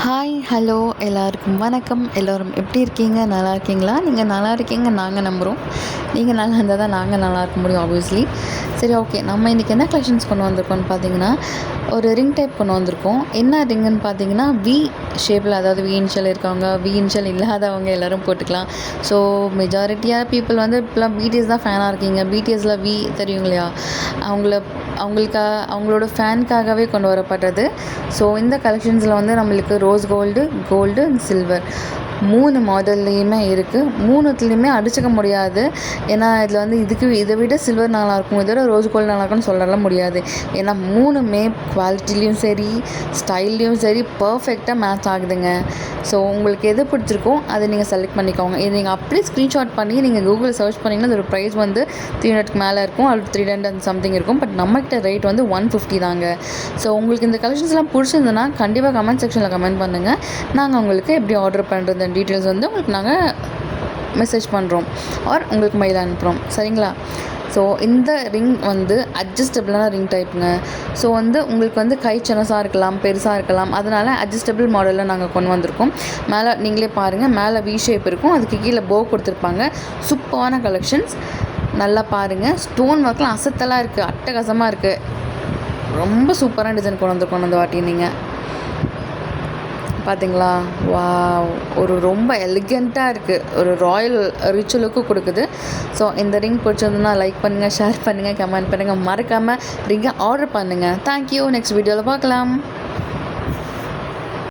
Hi hello எல்லாருக்கும் வணக்கம். எல்லோரும் எப்படி இருக்கீங்க? நல்லா இருக்கீங்களா? நீங்கள் நல்லா இருக்கீங்க நாங்கள் நம்புகிறோம். நீங்கள் நல்லா இருந்தால் தான் நாங்கள் நல்லா இருக்க முடியும் ஆப்வியஸ்லி. சரி, ஓகே. நம்ம இன்றைக்கி என்ன கலெக்ஷன்ஸ் கொண்டு வந்திருக்கோம்னு பார்த்தீங்கன்னா, ஒரு ரிங் டைப் கொண்டு வந்திருக்கோம். என்ன ரிங்குன்னு பார்த்தீங்கன்னா, வி ஷேப்பில், அதாவது வி இன்ஷியல் இருக்கவங்க, வி இன்ஷியல் இல்லாதவங்க எல்லோரும் போட்டுக்கலாம். ஸோ மெஜாரிட்டியாக பீப்புள் வந்து இப்போலாம் பிடிஎஸ் தான் ஃபேனாக இருக்கீங்க. பிடிஎஸில் வி தெரியும் இல்லையா? அவங்களோட ஃபேனுக்காகவே கொண்டு வரப்பட்டது. ஸோ இந்த கலெக்ஷன்ஸில் வந்து நம்மளுக்கு ரோஸ் கோல்டு அண்ட் சில்வர் 3 மாடல்லையுமே இருக்குது. 3த்துலேயுமே அடிச்சுக்க முடியாது. ஏன்னா இதில் வந்து இதை விட சில்வர் நல்லாயிருக்கும், இதை விட ரோஸ் கோல்டு நல்லாயிருக்கும்னு சொல்லலாம் முடியாது. ஏன்னா 3மே குவாலிட்டிலையும் சரி, ஸ்டைல்லையும் சரி பர்ஃபெக்டாக மேட்ச் ஆகுதுங்க. ஸோ உங்களுக்கு எது பிடிச்சிருக்கோ அதை நீங்கள் செலக்ட் பண்ணிக்கோங்க. இது நீங்கள் அப்படியே ஸ்க்ரீன்ஷாட் பண்ணி நீங்கள் கூகுளில் சர்ச் பண்ணிங்கன்னா அதோட ப்ரைஸ் வந்து 300க்கு மேலே இருக்கும், அது 300 அண்ட் சம்திங் இருக்கும். பட் நம்மகிட்ட ரேட் வந்து 150 தாங்க. ஸோ உங்களுக்கு இந்த கலெக்ஷன்ஸ்லாம் பிடிச்சிருந்ததுன்னா கண்டிப்பாக கமெண்ட் செக்ஷனில் கமெண்ட் பண்ணுங்கள். நாங்கள் உங்களுக்கு எப்படி ஆர்டர் பண்ணுறது டீட்டெயில்ஸ் வந்து உங்களுக்கு நாங்கள் மெசேஜ் பண்ணுறோம் ஆர் உங்களுக்கு மெயில் அனுப்புகிறோம். சரிங்களா? ஸோ இந்த ரிங் வந்து அட்ஜஸ்டபிளான ரிங் டைப்புங்க. ஸோ வந்து உங்களுக்கு வந்து கை சின்னசாக இருக்கலாம், பெருசாக இருக்கலாம். அதனால் அட்ஜஸ்டபிள் மாடலில் நாங்கள் கொண்டு வந்திருக்கோம். மேலே நீங்களே பாருங்கள், மேலே வி ஷேப் இருக்கும், அதுக்கு கீழே போ கொடுத்துருப்பாங்க. சூப்பரான கலெக்ஷன்ஸ், நல்லா பாருங்கள். ஸ்டோன் ஒர்க்லாம் அசத்தலாக இருக்குது, அட்டகாசமாக இருக்குது. ரொம்ப சூப்பரான டிசைன் கொண்டு வந்திருக்கோம் அந்த வாட்டி. நீங்கள் பார்த்தீங்களா? வாவ், ஒரு ரொம்ப எலிகண்ட்டாக இருக்குது, ஒரு ராயல் ரிச் லுக்கு கொடுக்குது. ஸோ இந்த ரிங் பிடிச்சிருந்ததுன்னா லைக் பண்ணுங்கள், ஷேர் பண்ணுங்கள், கமெண்ட் பண்ணுங்கள், மறக்காமல் ரிங்கை ஆர்டர் பண்ணுங்கள். தேங்க்யூ. நெக்ஸ்ட் வீடியோவில் பார்க்கலாம்.